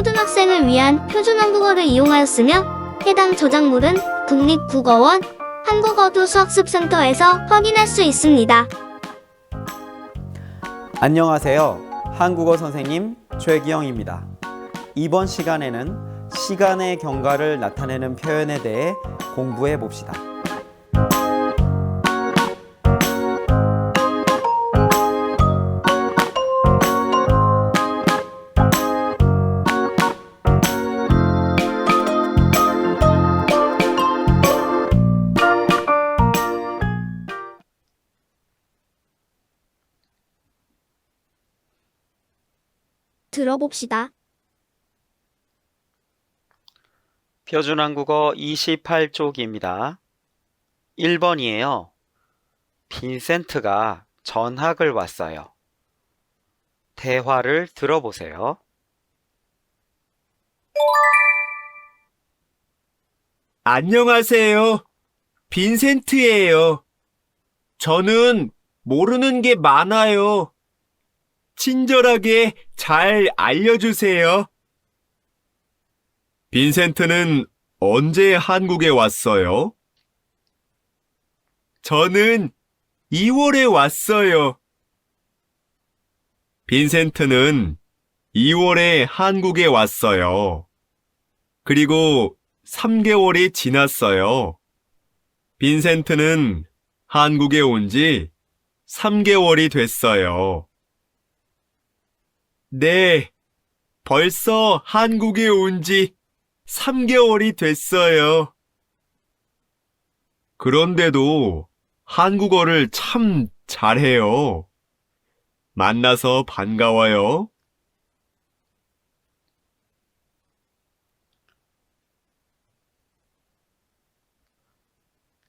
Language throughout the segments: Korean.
초등학생을 위한 표준 한국어를 이용하였으며 해당 저작물은 국립국어원 한국어도수학습센터에서 확인할 수 있습니다. 안녕하세요. 한국어 선생님 최기영입니다. 이번 시간에는 시간의 경과를 나타내는 표현에 대해 공부해 봅시다. 들어봅시다. 표준 한국어 28쪽입니다. 1번이에요. 빈센트가 전학을 왔어요. 대화를 들어보세요. 안녕하세요. 빈센트예요. 저는 모르는 게 많아요. 친절하게 잘 알려주세요. 빈센트는 언제 한국에 왔어요? 저는 2월에 왔어요. 빈센트는 2월에 한국에 왔어요. 그리고 3개월이 지났어요. 빈센트는 한국에 온 지 3개월이 됐어요. 네, 벌써 한국에 온 지 3개월이 됐어요. 그런데도 한국어를 참 잘해요. 만나서 반가워요.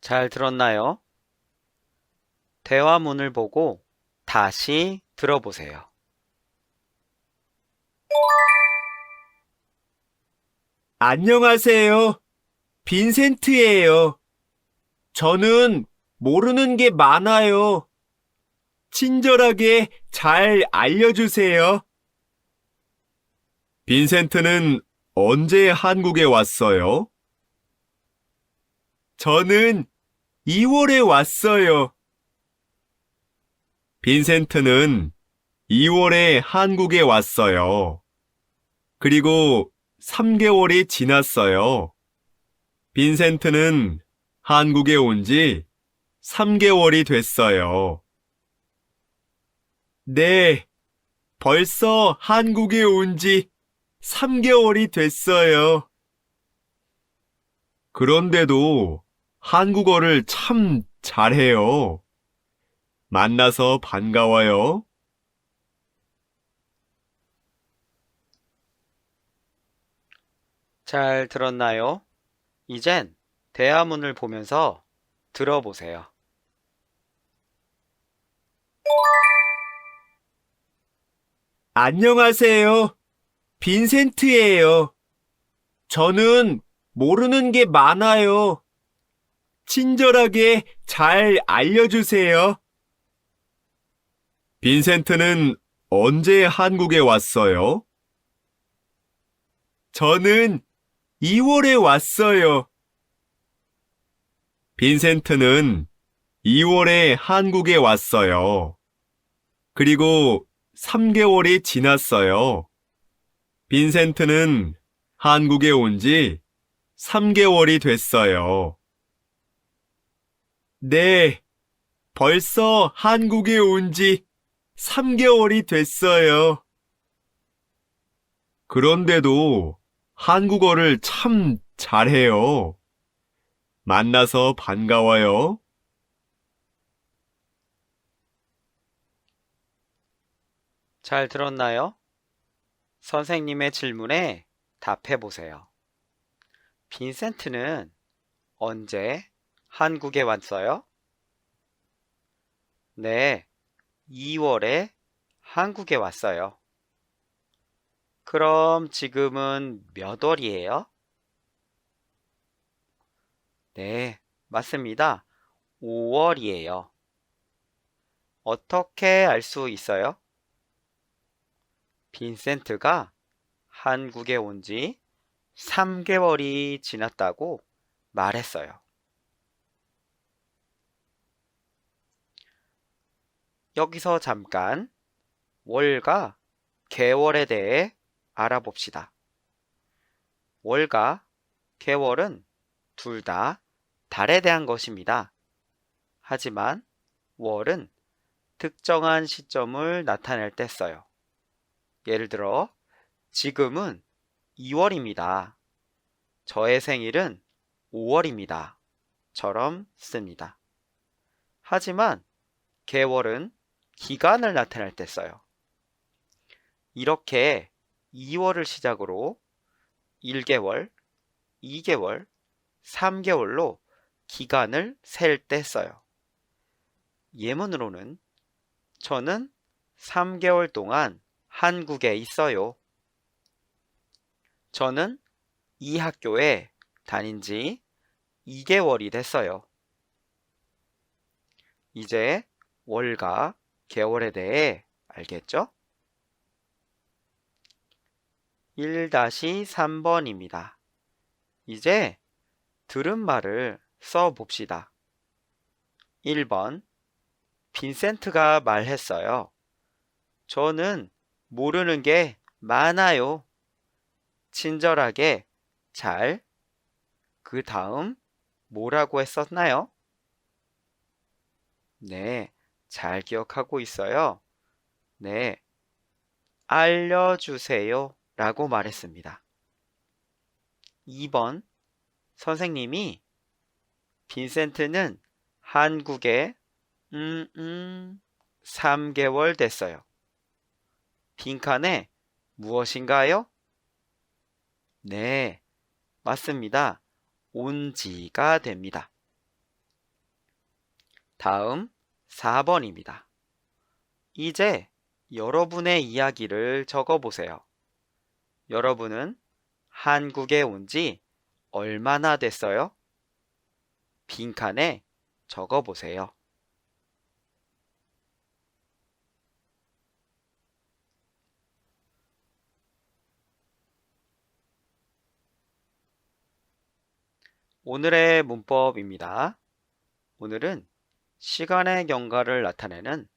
잘 들었나요? 대화문을 보고 다시 들어보세요. 안녕하세요. 빈센트예요. 저는 모르는 게 많아요. 친절하게 잘 알려주세요. 빈센트는 언제 한국에 왔어요? 저는 2월에 왔어요. 빈센트는 2월에 한국에 왔어요. 그리고 3개월이 지났어요. 빈센트는 한국에 온 지 3개월이 됐어요. 네, 벌써 한국에 온 지 3개월이 됐어요. 그런데도 한국어를 참 잘해요. 만나서 반가워요. 잘 들었나요? 이젠 대화문을 보면서 들어보세요. 안녕하세요. 빈센트예요. 저는 모르는 게 많아요. 친절하게 잘 알려주세요. 빈센트는 언제 한국에 왔어요? 저는 2월에 왔어요. 빈센트는 2월에 한국에 왔어요. 그리고 3개월이 지났어요. 빈센트는 한국에 온 지 3개월이 됐어요. 네, 벌써 한국에 온 지 3개월이 됐어요. 그런데도 한국어를 참 잘해요. 만나서 반가워요. 잘 들었나요? 선생님의 질문에 답해 보세요. 빈센트는 언제 한국에 왔어요? 네, 2월에 한국에 왔어요. 그럼 지금은 몇 월이에요? 네, 맞습니다. 5월이에요. 어떻게 알 수 있어요? 빈센트가 한국에 온 지 3개월이 지났다고 말했어요. 여기서 잠깐 월과 개월에 대해 알아봅시다. 월과 개월은 둘 다 달에 대한 것입니다. 하지만 월은 특정한 시점을 나타낼 때 써요. 예를 들어 지금은 2월입니다. 저의 생일은 5월입니다. 처럼 씁니다. 하지만 개월은 기간을 나타낼 때 써요. 이렇게 2월을 시작으로 1개월, 2개월, 3개월로 기간을 셀 때 써요. 예문으로는 저는 3개월 동안 한국에 있어요. 저는 이 학교에 다닌 지 2개월이 됐어요. 이제 월과 개월에 대해 알겠죠? 1-3번입니다. 이제 들은 말을 써봅시다. 1번, 빈센트가 말했어요. 저는 모르는 게 많아요. 친절하게 잘, 그 다음 뭐라고 했었나요? 네, 잘 기억하고 있어요. 네, 알려주세요 라고 말했습니다. 2번, 선생님이 빈센트는 한국에 3개월 됐어요. 빈칸에 무엇인가요? 네, 맞습니다. 온 지가 됩니다. 다음 4번입니다. 이제 여러분의 이야기를 적어보세요. 여러분은 한국에 온 지 얼마나 됐어요? 빈칸에 적어보세요. 오늘의 문법입니다. 오늘은 시간의 경과를 나타내는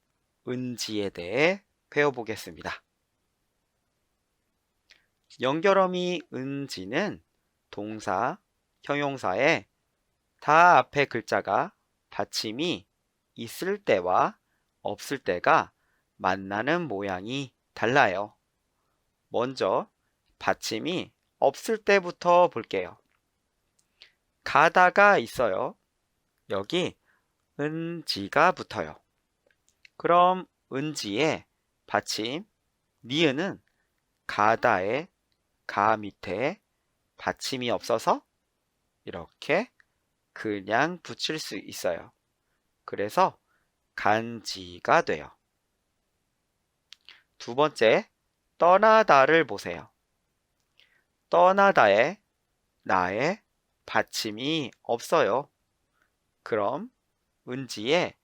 은지에 대해 배워보겠습니다. 연결어미 은지는 동사, 형용사에 다 앞에 글자가 받침이 있을 때와 없을 때가 만나는 모양이 달라요. 먼저 받침이 없을 때부터 볼게요. 가다가 있어요. 여기 은지가 붙어요. 그럼 은지의 받침 니은은 가다의 가 밑에 받침이 없어서 이렇게 그냥 붙일 수 있어요. 그래서 간지가 돼요. 두 번째, 떠나다를 보세요. 떠나다에 나의 받침이 없어요. 그럼 은지에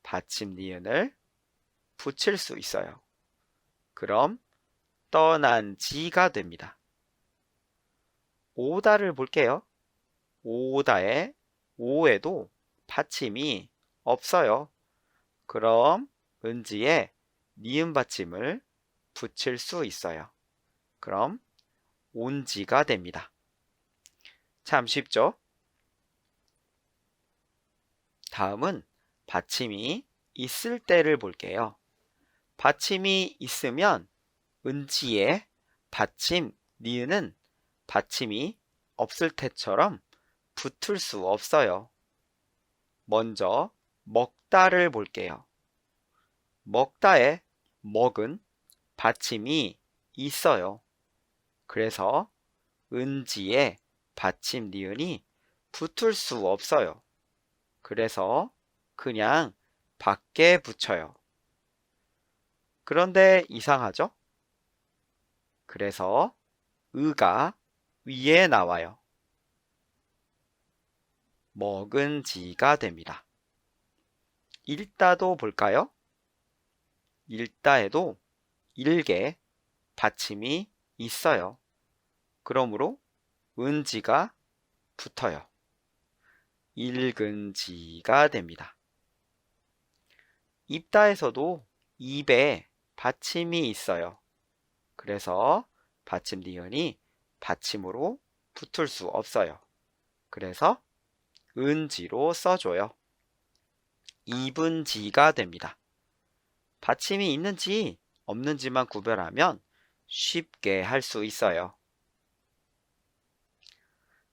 받침 니은을 붙일 수 있어요. 그럼 떠난지가 됩니다. 오다를 볼게요. 오다에 오에도 받침이 없어요. 그럼 은지에 니은 받침을 붙일 수 있어요. 그럼 온지가 됩니다. 참 쉽죠? 다음은 받침이 있을 때를 볼게요. 받침이 있으면 은지의 받침 니은은 받침이 없을 때처럼 붙을 수 없어요. 먼저 먹다를 볼게요. 먹다에 먹은 받침이 있어요. 그래서 은지에 받침 니은이 붙을 수 없어요. 그래서 그냥 밖에 붙여요. 그런데 이상하죠? 그래서 의가 위에 나와요. 먹은지가 됩니다. 읽다도 볼까요? 읽다에도 일개 받침이 있어요. 그러므로 은지가 붙어요. 읽은 지가 됩니다. 입다에서도 입에 받침이 있어요. 그래서 받침 니은이 받침으로 붙을 수 없어요. 그래서 은지로 써줘요. 입은 지가 됩니다. 받침이 있는지 없는지만 구별하면 쉽게 할 수 있어요.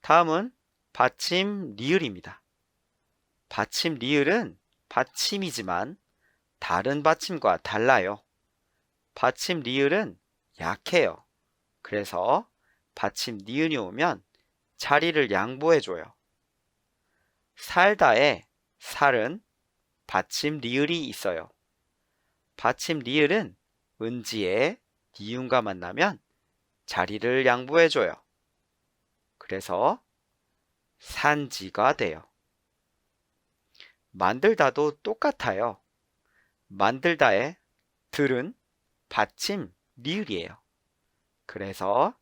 다음은 받침 리을입니다. 받침 리을은 받침이지만 다른 받침과 달라요. 받침 리을은 약해요. 그래서 받침 니은이 오면 자리를 양보해줘요. 살다에 살은 받침 리을이 있어요. 받침 리을은 은지에 니은과 만나면 자리를 양보해줘요. 그래서 산지가 돼요. 만들다도 똑같아요. 만들다의 들은 받침 리을이에요. 그래서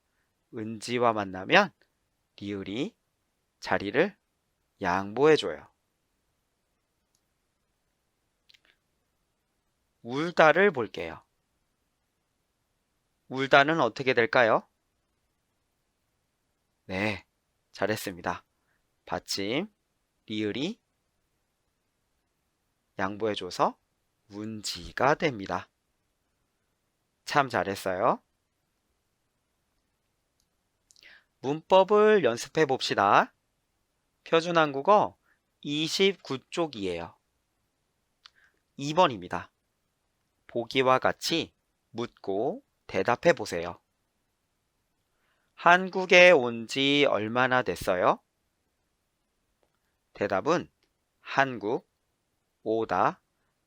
은지와 만나면 리을이 자리를 양보해줘요. 울다를 볼게요. 울다는 어떻게 될까요? 네, 잘했습니다. 받침 리을이 양보해줘서 운지가 됩니다. 참 잘했어요. 문법을 연습해 봅시다. 표준한국어 29쪽이에요. 2번입니다. 보기와 같이 묻고 대답해 보세요. 한국에 온 지 얼마나 됐어요? 대답은 한국, 오다,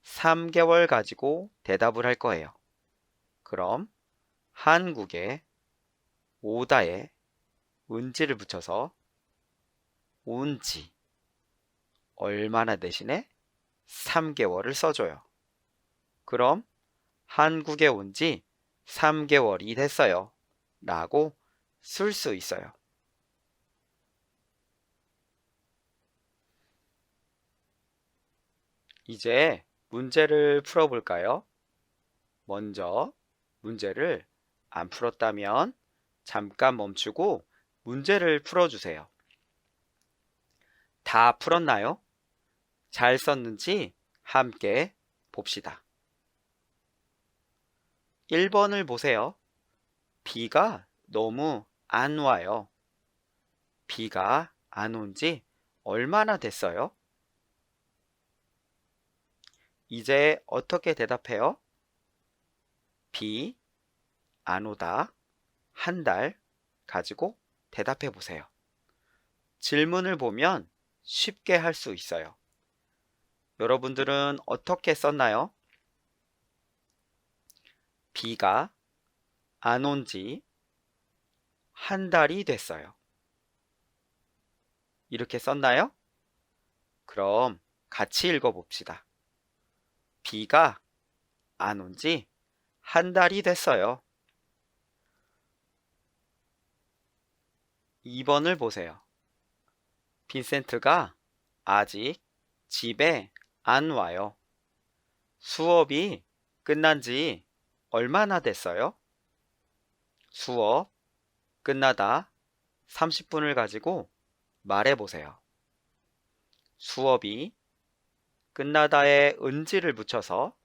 3개월 가지고 대답을 할 거예요. 그럼 한국에 오다에 은지를 붙여서 온지 얼마나 대신에 3개월을 써줘요. 그럼 한국에 온 지 3개월이 됐어요 라고 쓸 수 있어요. 이제 문제를 풀어볼까요? 먼저 문제를 안 풀었다면 잠깐 멈추고 문제를 풀어주세요. 다 풀었나요? 잘 썼는지 함께 봅시다. 1번을 보세요. 비가 너무 안 와요. 비가 안 온 지 얼마나 됐어요? 이제 어떻게 대답해요? 비 안 오다 한 달 가지고 대답해 보세요. 질문을 보면 쉽게 할 수 있어요. 여러분들은 어떻게 썼나요? 비가 안 온 지 한 달이 됐어요. 이렇게 썼나요? 그럼 같이 읽어봅시다. 비가 안 온 지 한 달이 됐어요. 2번을 보세요. 빈센트가 아직 집에 안 와요. 수업이 끝난 지 얼마나 됐어요? 수업 끝나다 30분을 가지고 말해보세요. 수업이 끝나다에 은지를 붙여서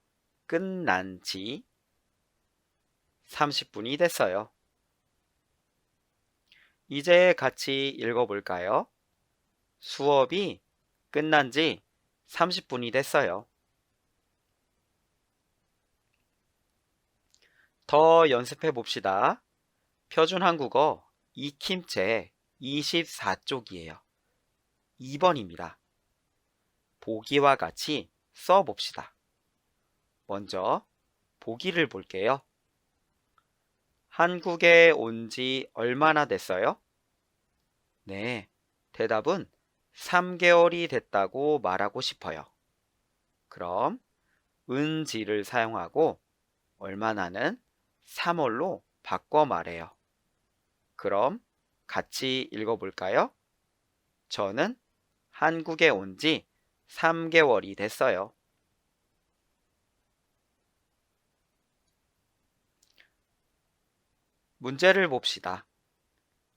끝난 지 30분이 됐어요. 이제 같이 읽어볼까요? 수업이 끝난 지 30분이 됐어요. 더 연습해 봅시다. 표준한국어 익힘체 24쪽이에요. 2번입니다. 보기와 같이 써봅시다. 먼저 보기를 볼게요. 한국에 온 지 얼마나 됐어요? 네, 대답은 3개월이 됐다고 말하고 싶어요. 그럼 은지를 사용하고 얼마나는 3월로 바꿔 말해요. 그럼 같이 읽어볼까요? 저는 한국에 온 지 3개월이 됐어요. 문제를 봅시다.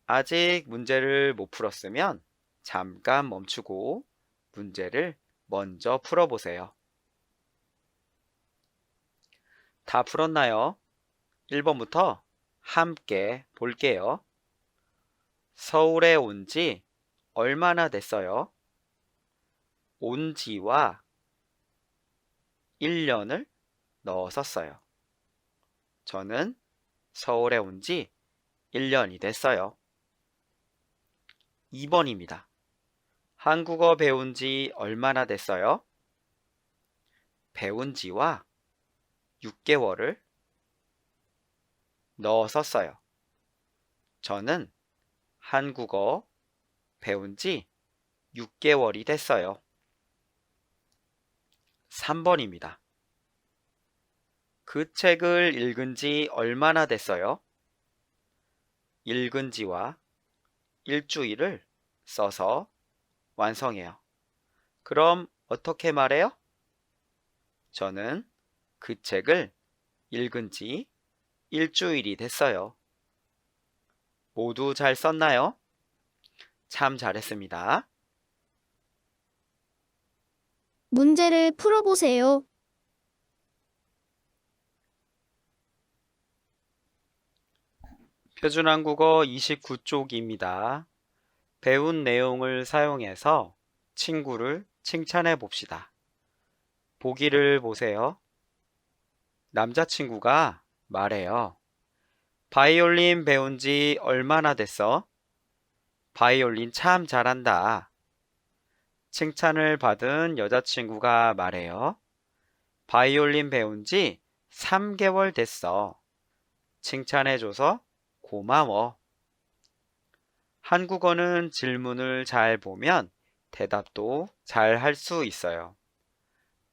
아직 문제를 못 풀었으면 잠깐 멈추고 문제를 먼저 풀어보세요. 다 풀었나요? 1번부터 함께 볼게요. 서울에 온 지 얼마나 됐어요? 온 지와 1년을 넣어서 써요. 저는 서울에 온 지 1년이 됐어요. 2번입니다. 한국어 배운 지 얼마나 됐어요? 배운 지와 6개월을 넣어서 써요. 저는 한국어 배운 지 6개월이 됐어요. 3번입니다. 그 책을 읽은 지 얼마나 됐어요? 읽은 지와 일주일을 써서 완성해요. 그럼 어떻게 말해요? 저는 그 책을 읽은 지 일주일이 됐어요. 모두 잘 썼나요? 참 잘했습니다. 문제를 풀어보세요. 표준한국어 29쪽입니다. 배운 내용을 사용해서 친구를 칭찬해 봅시다. 보기를 보세요. 남자친구가 말해요. 바이올린 배운 지 얼마나 됐어? 바이올린 참 잘한다. 칭찬을 받은 여자친구가 말해요. 바이올린 배운 지 3개월 됐어. 칭찬해줘서 고마워. 한국어는 질문을 잘 보면 대답도 잘 할 수 있어요.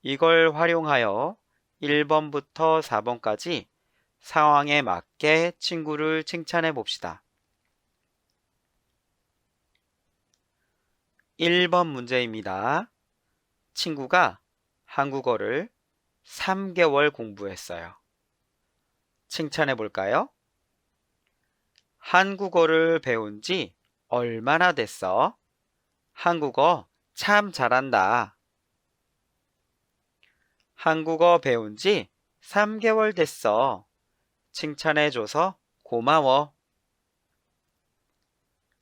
이걸 활용하여 1번부터 4번까지 상황에 맞게 친구를 칭찬해 봅시다. 1번 문제입니다. 친구가 한국어를 3개월 공부했어요. 칭찬해 볼까요? 한국어를 배운 지 얼마나 됐어? 한국어 참 잘한다. 한국어 배운 지 3개월 됐어. 칭찬해줘서 고마워.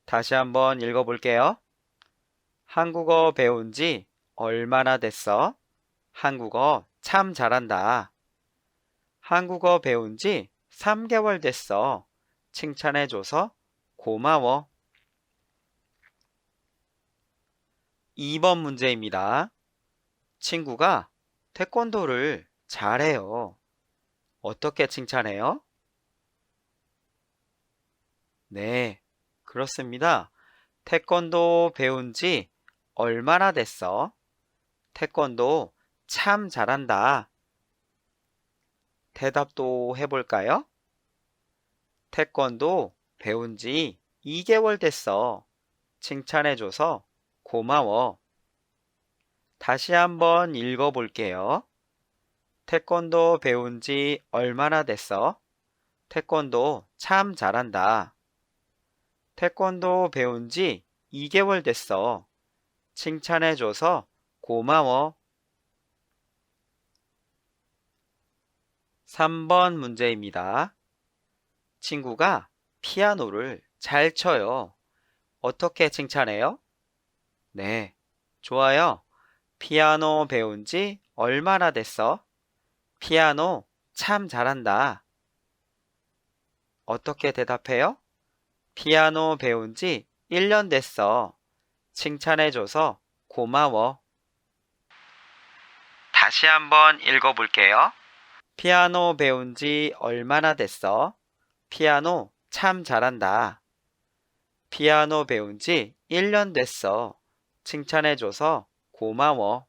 다시 한번 읽어볼게요. 한국어 배운 지 얼마나 됐어? 한국어 참 잘한다. 한국어 배운 지 3개월 됐어. 칭찬해줘서 고마워. 2번 문제입니다. 친구가 태권도를 잘해요. 어떻게 칭찬해요? 네, 그렇습니다. 태권도 배운 지 얼마나 됐어? 태권도 참 잘한다. 대답도 해볼까요? 태권도 배운 지 2개월 됐어. 칭찬해줘서 고마워. 다시 한번 읽어볼게요. 태권도 배운 지 얼마나 됐어? 태권도 참 잘한다. 태권도 배운 지 2개월 됐어. 칭찬해줘서 고마워. 3번 문제입니다. 친구가 피아노를 잘 쳐요. 어떻게 칭찬해요? 네, 좋아요. 피아노 배운 지 얼마나 됐어? 피아노 참 잘한다. 어떻게 대답해요? 피아노 배운 지 1년 됐어. 칭찬해줘서 고마워. 다시 한번 읽어볼게요. 피아노 배운 지 얼마나 됐어? 피아노 참 잘한다. 피아노 배운 지 1년 됐어. 칭찬해줘서 고마워.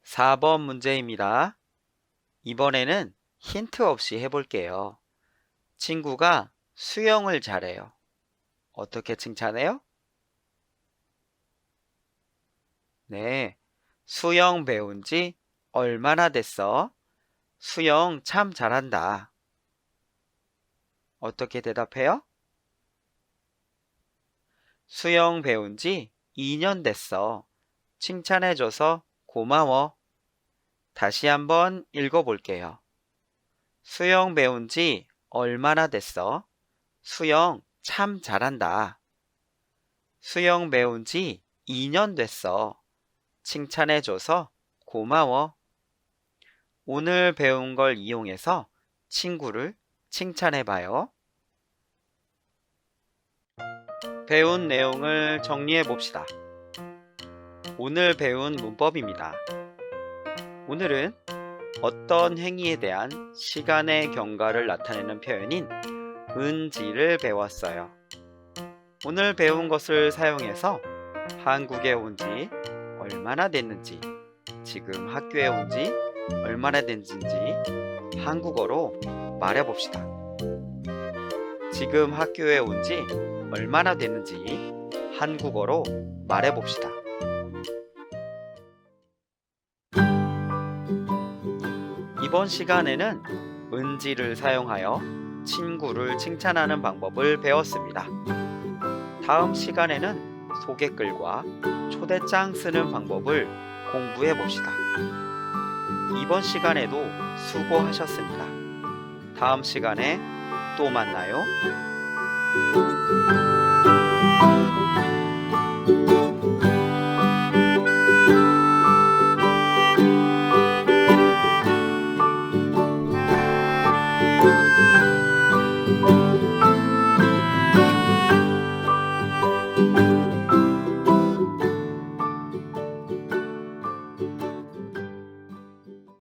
4번 문제입니다. 이번에는 힌트 없이 해볼게요. 친구가 수영을 잘해요. 어떻게 칭찬해요? 네, 수영 배운 지 얼마나 됐어? 수영 참 잘한다. 어떻게 대답해요? 수영 배운 지 2년 됐어. 칭찬해줘서 고마워. 다시 한번 읽어볼게요. 수영 배운 지 얼마나 됐어? 수영 참 잘한다. 수영 배운 지 2년 됐어. 칭찬해줘서 고마워. 오늘 배운 걸 이용해서 친구를 칭찬해봐요. 배운 내용을 정리해 봅시다. 오늘 배운 문법입니다. 오늘은 어떤 행위에 대한 시간의 경과를 나타내는 표현인 은지를 배웠어요. 오늘 배운 것을 사용해서 한국에 온 지 얼마나 됐는지, 지금 학교에 온 지 얼마나 됐는지 한국어로 말해봅시다. 지금 학교에 온 지 얼마나 됐는지 한국어로 말해봅시다. 이번 시간에는 은지를 사용하여 친구를 칭찬하는 방법을 배웠습니다. 다음 시간에는 소개글과 초대장 쓰는 방법을 공부해 봅시다. 이번 시간에도 수고하셨습니다. 다음 시간에 또 만나요.